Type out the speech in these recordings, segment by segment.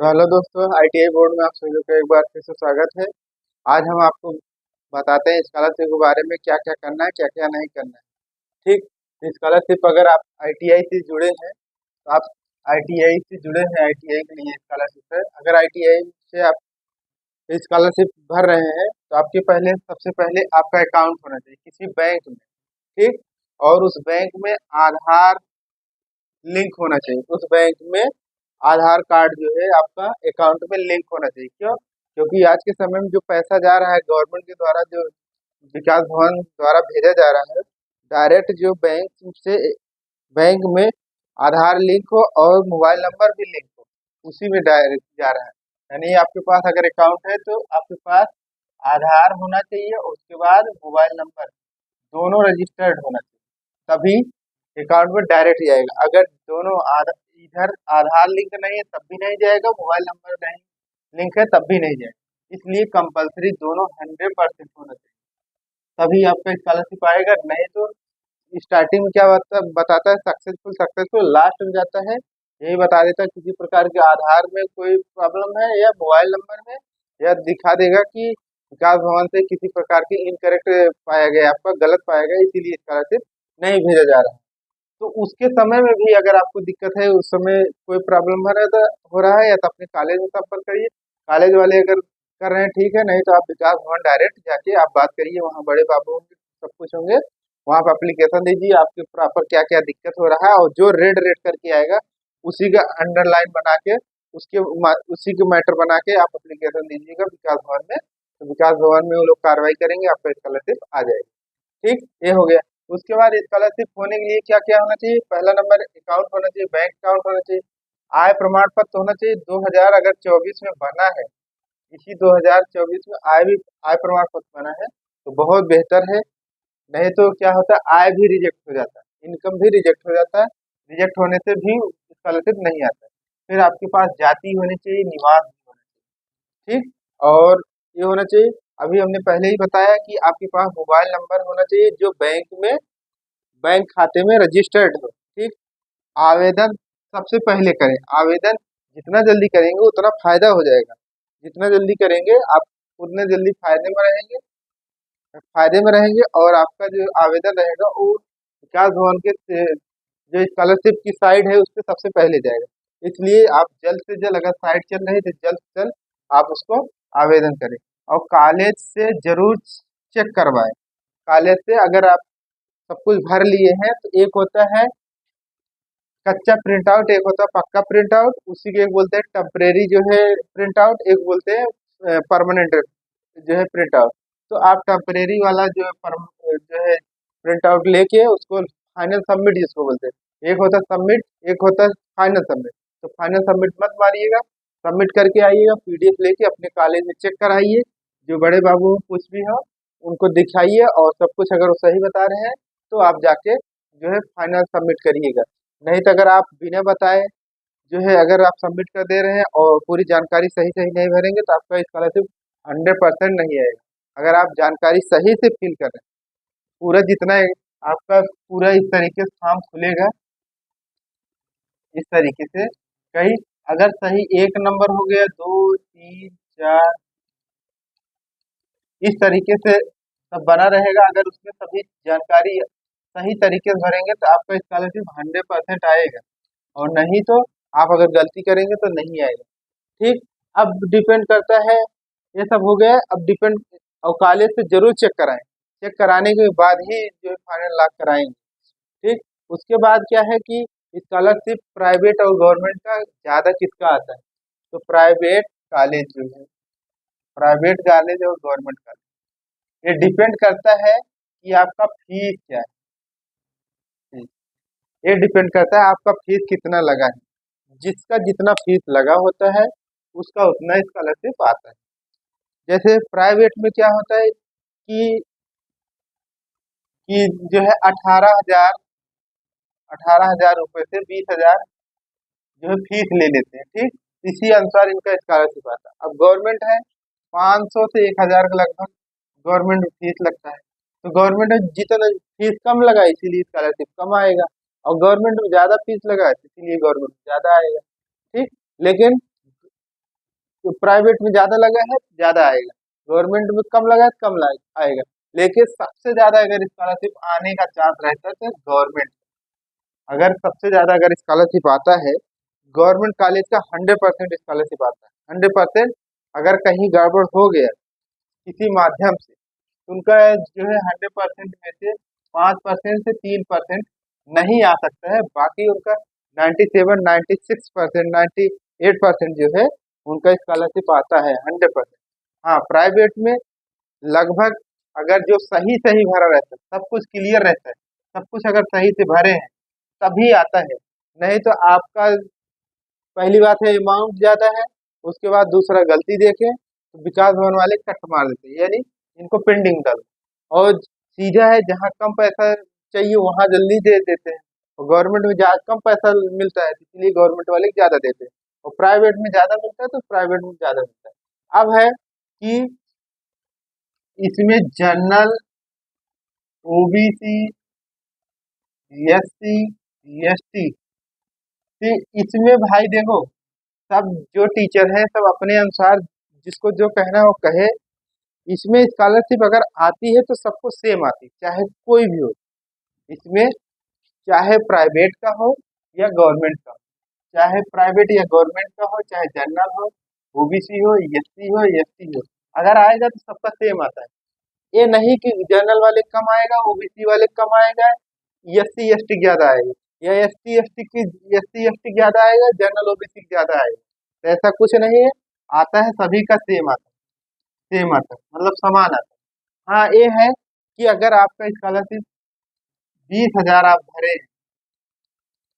तो हेलो दोस्तों, ITI board में आप सभी का एक बार फिर से स्वागत है। आज हम आपको बताते हैं स्कॉलरशिप के बारे में क्या क्या करना है, क्या क्या नहीं करना है। ठीक। स्कॉलरशिप अगर आप आईटीआई से जुड़े हैं तो आप आईटीआई से जुड़े हैं, आईटीआई के लिए स्कॉलरशिप है। अगर आईटीआई से आप स्कॉलरशिप भर रहे हैं तो आपके पहले सबसे पहले आपका अकाउंट होना चाहिए किसी बैंक में। ठीक। और उस बैंक में आधार लिंक होना चाहिए। उस बैंक में आधार कार्ड जो है आपका अकाउंट में लिंक होना चाहिए। क्यों? क्योंकि आज के समय में जो पैसा जा रहा है गवर्नमेंट के द्वारा, जो विकास भवन द्वारा भेजा जा रहा है, डायरेक्ट जो बैंक से बैंक में आधार लिंक हो और मोबाइल नंबर भी लिंक हो, उसी में डायरेक्ट जा रहा है। यानी आपके पास अगर अकाउंट है तो आपके पास आधार होना चाहिए, उसके बाद मोबाइल नंबर दोनों रजिस्टर्ड होना चाहिए, तभी अकाउंट में डायरेक्ट जाएगा। अगर दोनों इधर आधार लिंक नहीं है तब भी नहीं जाएगा, मोबाइल नंबर नहीं लिंक है तब भी नहीं जाएगा। इसलिए कंपलसरी दोनों 100% होना चाहिए, तभी आपका स्कॉलरशिप आएगा। नहीं तो स्टार्टिंग में क्या बताता है, सक्सेसफुल सक्सेसफुल, लास्ट में जाता है यही बता देता है किसी प्रकार के आधार में कोई प्रॉब्लम है या मोबाइल नंबर में, या दिखा देगा कि विकास भवन से किसी प्रकार की इनकरेक्ट पाया गया, आपका गलत पाया गया, इसीलिए स्कॉलरशिप नहीं भेजा जा रहा है। तो उसके समय में भी अगर आपको दिक्कत है, उस समय कोई प्रॉब्लम हो रहा है या तो अपने कॉलेज में संपर्क करिए। कॉलेज वाले अगर कर रहे हैं ठीक है, नहीं तो आप विकास भवन डायरेक्ट जाके आप बात करिए, वहाँ बड़े बाबू होंगे, सब कुछ होंगे, वहाँ पे एप्लीकेशन दीजिए, आपके प्रॉपर क्या क्या दिक्कत हो रहा है, और जो रेड रेड करके आएगा उसी का अंडरलाइन बना के उसी के मैटर बना के आप एप्लीकेशन दीजिएगा विकास भवन में। तो विकास भवन में वो लोग कार्रवाई करेंगे, आपका स्कॉलरशिप आ जाएगी। ठीक, ये हो गया। उसके बाद स्कॉलरशिप होने के लिए क्या क्या होना चाहिए? पहला नंबर अकाउंट होना चाहिए, बैंक अकाउंट होना चाहिए। आय प्रमाण पत्र होना चाहिए। 2000 अगर 24 में बना है, इसी 2024 में आय प्रमाण पत्र बना है तो बहुत बेहतर है। नहीं तो क्या होता है, आय भी रिजेक्ट हो जाता है, इनकम भी रिजेक्ट हो जाता है। रिजेक्ट होने से भी स्कॉलरशिप नहीं आता है। फिर आपके पास जाति होनी चाहिए, निवास भी होना चाहिए। ठीक। और ये होना चाहिए, अभी हमने पहले ही बताया कि आपके पास मोबाइल नंबर होना चाहिए जो बैंक खाते में रजिस्टर्ड हो। ठीक। आवेदन सबसे पहले करें। आवेदन जितना जल्दी करेंगे उतना फायदा हो जाएगा। जितना जल्दी करेंगे आप उतने जल्दी फायदे में रहेंगे और आपका जो आवेदन रहेगा वो विकास भवन के जो स्कॉलरशिप की साइट है उस पर सबसे पहले जाएगा। इसलिए आप जल्द से जल्द, अगर साइट चल रही है तो जल्द से जल्द आप उसको आवेदन करें। और कॉलेज से जरूर चेक करवाएं। कॉलेज से अगर आप सब कुछ भर लिए हैं तो एक होता है कच्चा प्रिंट आउट, एक होता है पक्का प्रिंट आउट, उसी के एक बोलते हैं टेम्परेरी जो है प्रिंट आउट, एक बोलते हैं परमानेंट जो है प्रिंट आउट। तो आप टेम्परेरी वाला जो है प्रिंट आउट लेके उसको फाइनल सबमिट जिसको बोलते हैं, एक होता है सबमिट, एक होता है फाइनल सबमिट। तो फाइनल सबमिट मत मारिएगा, सबमिट करके आइएगा, पीडीएफ लेके अपने कॉलेज में चेक कराइए। जो बड़े बाबू हो कुछ भी हो उनको दिखाइए, और सब कुछ अगर वो सही बता रहे हैं तो आप जाके जो है फाइनल सबमिट करिएगा। नहीं तो अगर आप बिना बताए जो है अगर आप सबमिट कर दे रहे हैं और पूरी जानकारी सही सही नहीं भरेंगे तो आपका स्कॉलरशिप 100% नहीं आएगा। अगर आप जानकारी सही से फिल कर रहे हैं, पूरा जितना है आपका पूरा इस तरीके से फॉर्म खुलेगा, इस तरीके से कहीं अगर सही एक नंबर हो गया, दो तीन चार, इस तरीके से सब बना रहेगा। अगर उसमें सभी जानकारी सही तरीके से भरेंगे तो आपका स्कॉलरशिप 100% आएगा, और नहीं तो आप अगर गलती करेंगे तो नहीं आएगा। ठीक। अब डिपेंड करता है, ये सब हो गया। अब डिपेंड, और कॉलेज से जरूर चेक कराएं। चेक कराने के बाद ही जो है फाइनल लॉक कराएंगे। ठीक। उसके बाद क्या है कि स्कॉलरशिप प्राइवेट और गवर्नमेंट का ज़्यादा किसका आता है? तो प्राइवेट कॉलेज जो है, प्राइवेट कॉलेज और गवर्नमेंट कॉलेज, ये डिपेंड करता है कि आपका फीस क्या है। ये डिपेंड करता है आपका फीस कितना लगा है। जिसका जितना फीस लगा होता है उसका उतना स्कॉलरशिप आता है। जैसे प्राइवेट में क्या होता है कि जो है 18,000 रुपए से 20,000 जो है फीस ले लेते हैं। ठीक। इसी अनुसार इनका स्कॉलरशिप आता है। अब गवर्नमेंट है, 500 से 1,000 के लगभग गवर्नमेंट फीस लगता है। तो गवर्नमेंट में जितना फीस कम लगा इसीलिए स्कॉलरशिप कम आएगा, और गवर्नमेंट में ज्यादा फीस लगा है तो इसीलिए गवर्नमेंट ज्यादा आएगा। ठीक। लेकिन तो प्राइवेट में ज्यादा लगा है ज्यादा आएगा, गवर्नमेंट में कम लगा है कम आएगा। लेकिन सबसे ज्यादा अगर स्कॉलरशिप आने का चांस रहता है तो गवर्नमेंट, अगर सबसे ज्यादा अगर स्कॉलरशिप आता है गवर्नमेंट कॉलेज का 100% स्कॉलरशिप आता है 100%। अगर कहीं गड़बड़ हो गया किसी माध्यम से तो उनका जो है 100% में से 5% से 3% नहीं आ सकता है, बाकी उनका 97, 96%, 98% जो है उनका स्कॉलरशिप आता है 100%। हाँ, प्राइवेट में लगभग अगर जो सही सही भरा रहता है, सब कुछ क्लियर रहता है, सब कुछ अगर सही से भरे हैं तभी आता है। नहीं तो आपका पहली बात है अमाउंट ज्यादा है, उसके बाद दूसरा गलती देखें तो विकास भवन वाले कट मार देते हैं, यानी इनको पेंडिंग डाल, और सीधा है जहाँ कम पैसा चाहिए वहां जल्दी दे देते हैं, और गवर्नमेंट में ज्यादा कम पैसा मिलता है तो इसलिए गवर्नमेंट वाले ज्यादा देते हैं, और प्राइवेट में ज्यादा मिलता है तो प्राइवेट में ज्यादा मिलता है। अब है कि इसमें जनरल, ओबीसी, एससी, एसटी, इसमें भाई देखो सब जो टीचर है सब अपने अनुसार जिसको जो कहना है वो कहे। इसमें स्कॉलरशिप अगर आती है तो सबको सेम आती है, चाहे कोई भी हो, इसमें चाहे प्राइवेट का हो या गवर्नमेंट का हो, चाहे प्राइवेट या गवर्नमेंट का हो, चाहे जनरल हो, ओबीसी हो, एससी हो, एसटी हो, अगर आएगा तो सबका सेम आता है। ये नहीं कि जनरल वाले कम आएगा, ओबीसी वाले कम आएगा, एससी एसटी ज्यादा आएगा, या एससी एसटी ज्यादा आएगा, जनरल ओबीसी ज्यादा आएगा, तो ऐसा कुछ नहीं है, आता है सभी का सेम आता है, सेम आता है मतलब समान आता है। हाँ ये है कि अगर आपका स्कॉलरशिप 20,000 आप भरे हैं,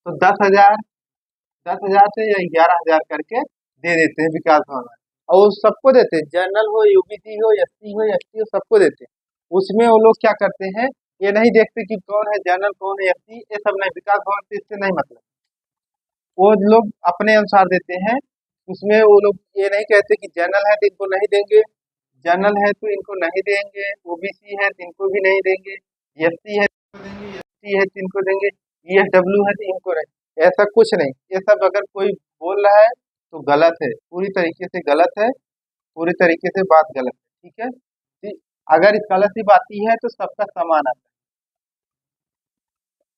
तो 10,000 से या 11,000 करके दे देते हैं विकास भवन में, और वो सबको देते हैं, जनरल हो, यूबीसी हो, एससी हो, एसटी हो, सबको देते हैं। उसमें वो लोग क्या करते हैं, ये नहीं देखते कि कौन है जनरल कौन है एससी, ये सब नहीं, विकास भवन से इससे नहीं मतलब, वो लोग अपने अनुसार देते हैं। उसमें वो लोग ये नहीं कहते कि जनरल है तो इनको नहीं देंगे, जनरल है तो इनको नहीं देंगे, ओबीसी है तो इनको भी नहीं देंगे, एससी है तो देंगे, एसटी है तो इनको देंगे, ईएसडब्ल्यू है तो इनको नहीं, ऐसा कुछ नहीं। ये सब अगर कोई बोल रहा है तो गलत है, पूरी तरीके से गलत है, पूरी तरीके से बात गलत है, ठीक है। अगर स्कॉलरशिप आती है तो सबका समान आता है,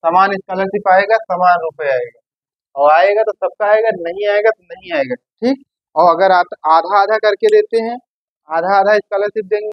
समान स्कॉलरशिप आएगा, समान रुपए आएगा, और आएगा तो सबका आएगा, नहीं आएगा तो नहीं आएगा, ठीक। और अगर आप आधा आधा करके देते हैं, आधा आधा स्कॉलरशिप देंगे